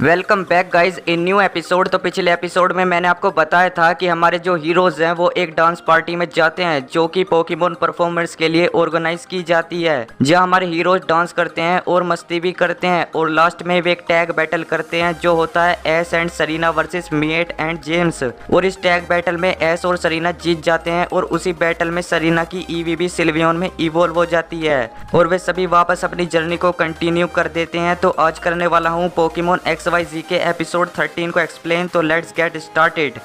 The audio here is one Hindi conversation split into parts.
Welcome back guys in new episode. तो पिछले एपिसोड में मैंने आपको बताया था कि हमारे जो हीरोज हैं वो एक डांस पार्टी में जाते हैं जो कि पोकेमॉन परफॉर्मर्स के लिए ऑर्गेनाइज की जाती है, जहां हमारे हीरोज डांस करते हैं और मस्ती भी करते हैं और लास्ट में वे एक टैग बैटल करते हैं जो होता है एस एंड सरीना वर्सेस मिएट एंड जेम्स। और इस टैग बैटल में एस और सरीना जीत जाते हैं और उसी बैटल में सरीना की ईवी सिल्वियन में इवॉल्व हो जाती है और वे सभी वापस अपनी जर्नी को कंटिन्यू कर देते हैं। तो आज करने वाला हूँ पोकेमॉन XYZ के एपिसोड 13 को एक्सप्लेन। तो let's get started.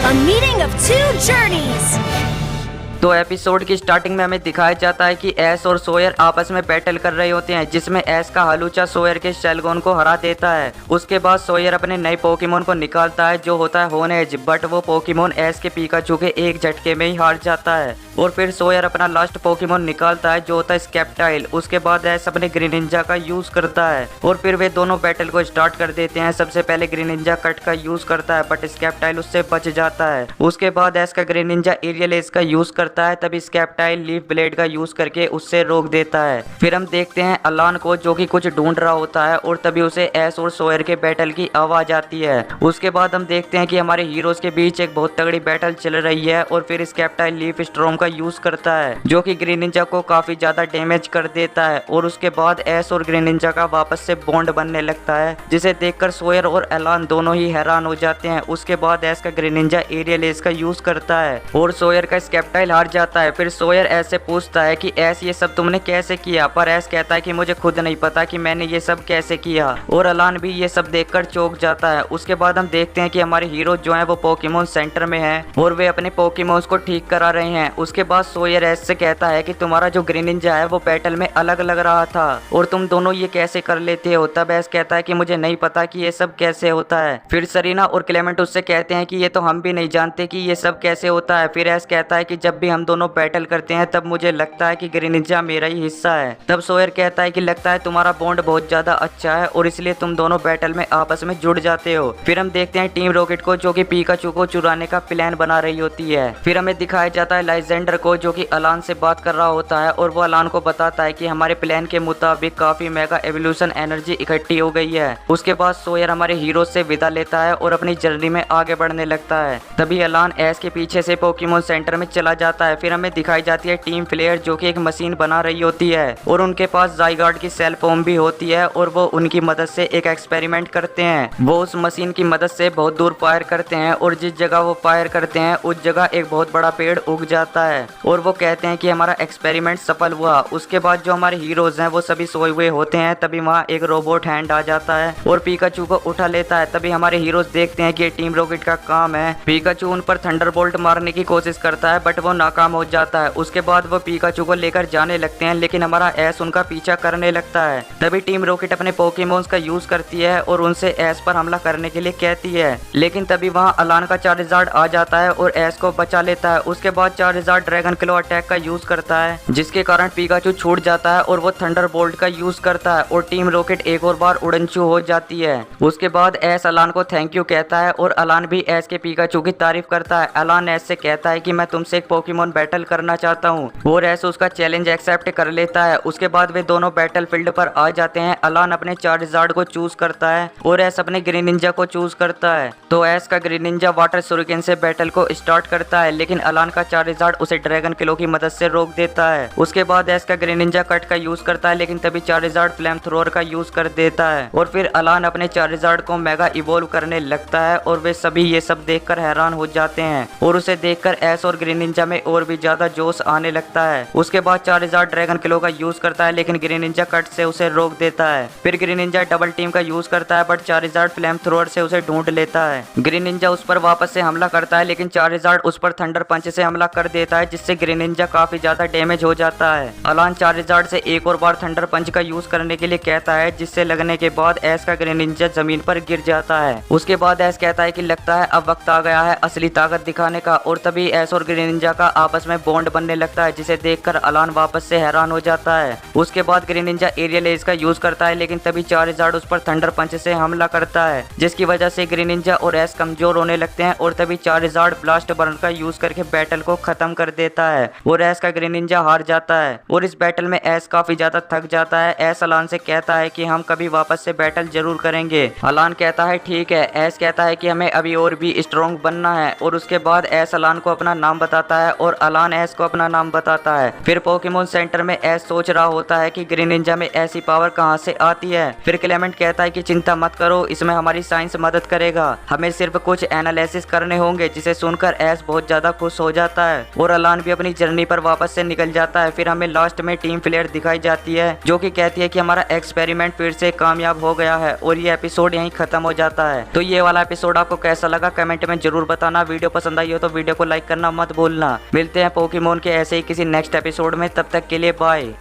A meeting of two journeys. तो एपिसोड की स्टार्टिंग में हमें दिखाया जाता है कि एस और सोयर आपस में बैटल कर रहे होते हैं, जिसमें एस का हलूचा सोयर के शेलगोन को हरा देता है। उसके बाद सोयर अपने नए पोकेमोन को निकालता है जो होता है होनेज, बट वो पोकेमोन एस के पिकाचू के एक झटके में ही हार जाता है। और फिर सोयर अपना लास्ट पोकेमोन निकालता है जो होता है स्केप्टाइल। उसके बाद एस अपने ग्रीनिंजा का यूज करता है और फिर वे दोनों बैटल को स्टार्ट कर देते हैं। सबसे पहले ग्रीनिंजा कट का यूज करता है बट स्केप्टाइल उससे बच जाता है। उसके बाद एस का ग्रीनिंजा एरियल एस का यूज करता है, तभी स्केप्टाइल लीफ ब्लेड का यूज करके उससे रोक देता है। फिर हम देखते हैं अलान को जो कि कुछ ढूंढ रहा होता है और तभी उसे एस और सोयर के बैटल की आवाज आती है। उसके बाद हम देखते हैं कि हमारे हीरोज के बीच एक बहुत तगड़ी बैटल चल रही है और फिर स्केप्टाइल लीफ स्टॉर्म का यूज करता है जो कि ग्रीनिंजा को काफी ज्यादा डैमेज कर देता है। और उसके बाद एस और ग्रीनिंजा का वापस से बॉन्ड बनने लगता है, जिसे देखकर सोयर और अलान दोनों ही हैरान हो जाते हैं। उसके बाद एस का ग्रीनिंजा एरियल एस का यूज करता है और सोयर का स्केप्टाइल हार जाता है। फिर सोयर एस से पूछता है कि एस ये सब तुमने कैसे किया, पर एस कहता है कि मुझे खुद नहीं पता कि मैंने ये सब कैसे किया। और अलान भी ये सब देखकर चौंक जाता है। उसके बाद हम देखते हैं कि हमारे हीरो जो है वो पोकेमॉन सेंटर में है और वे अपने पोकेमॉन्स को ठीक करा रहे हैं। उसके बाद सोयर एस से कहता है कि तुम्हारा जो ग्रीनिंजा है वो बैटल में अलग लग रहा था और तुम दोनों ये कैसे कर लेते हो। तब एस कहता है कि मुझे नहीं पता कि ये सब कैसे होता है। फिर सरीना और क्लेमेंट उससे कहते हैं कि ये तो हम भी नहीं जानते कि ये सब कैसे होता है। फिर एस कहता है कि जब भी हम दोनों बैटल करते हैं तब मुझे लगता है कि ग्रीनिंजा मेरा ही हिस्सा है। तब सोयर कहता है कि लगता है तुम्हारा बॉन्ड बहुत ज्यादा अच्छा है और इसलिए तुम दोनों बैटल में आपस में जुड़ जाते हो। फिर हम देखते हैं टीम रॉकेट को जो कि पिकाचू को चुराने का प्लान बना रही होती है। फिर हमें दिखाया जाता है लाइजेंडर को जो कि अलान से बात कर रहा होता है और वो अलान को बताता है कि हमारे प्लान के मुताबिक काफी मेगा एवोल्यूशन एनर्जी इकट्ठी हो गई है। उसके बाद सोयर हमारे हीरो से विदा लेता है और अपनी जर्नी में आगे बढ़ने लगता है। तभी अलान एस के पीछे से पोकेमॉन सेंटर में चला जाता है। फिर हमें दिखाई जाती है टीम प्लेयर जो कि एक मशीन बना रही होती है और उनके पास ज़ायगार्ड की सेल फोम भी होती है और वो उनकी मदद से एक एक्सपेरिमेंट करते हैं। वो उस मशीन की मदद से बहुत दूर फायर करते हैं और जिस जगह वो फायर करते हैं उस जगह एक बहुत बड़ा पेड़ उग जाता है और वो कहते हैं कि हमारा एक्सपेरिमेंट सफल हुआ। उसके बाद जो हमारे हीरोज हैं वो सभी सोए हुए होते हैं, तभी वहाँ एक रोबोट हैंड आ जाता है और पिकाचू को उठा लेता है। तभी हमारे हीरोज देखते हैं कि ये टीम रॉकेट का काम है। पिकाचू उन पर थंडरबोल्ट मारने की कोशिश करता है बट वो नाकाम हो जाता है। उसके बाद वो पिकाचू को लेकर जाने लगते हैं लेकिन हमारा एस उनका पीछा करने लगता है। तभी टीम रॉकेट अपने पोकेमॉन्स का यूज करती है और उनसे एस पर हमला करने के लिए कहती है, लेकिन तभी वहाँ अलान का चार्जार्ड आ जाता है और एस को बचा लेता है। उसके बाद चार्जार्ड ड्रैगन क्लो अटैक का यूज करता है जिसके कारण पिकाचू छूट जाता है और वो थंडरबोल्ट का यूज करता है और टीम रॉकेट एक और बार उड़नचू हो जाती है। उसके बाद एस अलान को थैंक यू कहता है और अलान भी एस के पिकाचू की तारीफ करता है। अलान एस से कहता है कि मैं तुमसे एक पोकेमॉन बैटल करना चाहता हूँ और एस उसका चैलेंज एक्सेप्ट कर लेता है। उसके बाद वे दोनों बैटल फील्ड पर आ जाते हैं। अलान अपने चार्जार्ड को चूज करता है और एस अपने ग्रीनिंजा को चूज करता है। तो एस का ग्रीनिंजा वाटर सुरिकेन से बैटल को स्टार्ट करता है लेकिन अलान का चार्जार्ड उसे ड्रैगन क्लो की मदद से रोक देता है। उसके बाद एस का ग्रीनिंजा कट का यूज करता है लेकिन तभी चार्जार्ड फ्लेम थ्रोअर का यूज कर देता है और फिर अलान अपने चार्जार्ड को मेगा इवॉल्व करने लगता है और वे सभी ये सब देखकर हैरान हो जाते हैं और उसे देखकर एस और ग्रीनिंजा में और भी ज्यादा जोश आने लगता है। उसके बाद चार्जार्ड ड्रैगन क्लो का यूज करता है लेकिन ग्रीनिंजा कट से उसे रोक देता है। फिर ग्रीनिंजा डबल टीम का यूज करता है बट चार्जार्ड फ्लेम थ्रोअर से उसे ढूंढ लेता है। ग्रीनिंजा उस पर वापस से हमला करता है लेकिन चार्जार्ड उस पर थंडर पंच से हमला कर देता है जिससे ग्रीनिंजा काफी ज्यादा डैमेज हो जाता है। अलान चार्जार्ड से एक और बार थंडर पंच का यूज करने के लिए कहता है जिससे लगने के बाद एस का ग्रीनिंजा जमीन पर गिर जाता है। उसके बाद एस कहता है कि लगता है अब वक्त आ गया है असली ताकत दिखाने का और तभी एस और ग्रीनिंजा का आपस में बॉन्ड बनने लगता है, जिसे देखकर अलान वापस से हैरान हो जाता है। उसके बाद ग्रीन निंजा एरियल एज का यूज करता है, लेकिन तभी चार्जार्ड उस पर थंडर पंच से हमला करता है, जिसकी वजह से ग्रीन निंजा और एस कमजोर होने लगते हैं और तभी चार्जार्ड ब्लास्ट बर्न का यूज करके बैटल को खत्म कर देता है और एस का ग्रीन निंजा हार जाता है। और इस बैटल में एस काफी ज्यादा थक जाता है। एस अलान से कहता है कि हम कभी वापस से बैटल जरूर करेंगे। अलान कहता है ठीक है। एस कहता है कि हमें अभी और भी स्ट्रॉन्ग बनना है और उसके बाद एस अलान को अपना नाम बताता है और अलान एस को अपना नाम बताता है। फिर पोकेमोन सेंटर में एस सोच रहा होता है कि ग्रीन निंजा में ऐसी पावर कहां से आती है। फिर क्लेमेंट कहता है कि चिंता मत करो, इसमें हमारी साइंस मदद करेगा, हमें सिर्फ कुछ एनालिसिस करने होंगे, जिसे सुनकर एस बहुत ज्यादा खुश हो जाता है और अलान भी अपनी जर्नी पर वापस से निकल जाता है। फिर हमें लास्ट में टीम फ्लेयर दिखाई जाती है, जो कि कहती है कि हमारा एक्सपेरिमेंट फिर से कामयाब हो गया है और ये एपिसोड यहीं खत्म हो जाता है। तो ये वाला एपिसोड आपको कैसा लगा कमेंट में जरूर बताना। वीडियो पसंद आई हो तो वीडियो को लाइक करना मत भूलना। मिलते हैं पोकेमोन के ऐसे ही किसी नेक्स्ट एपिसोड में, तब तक के लिए बाय।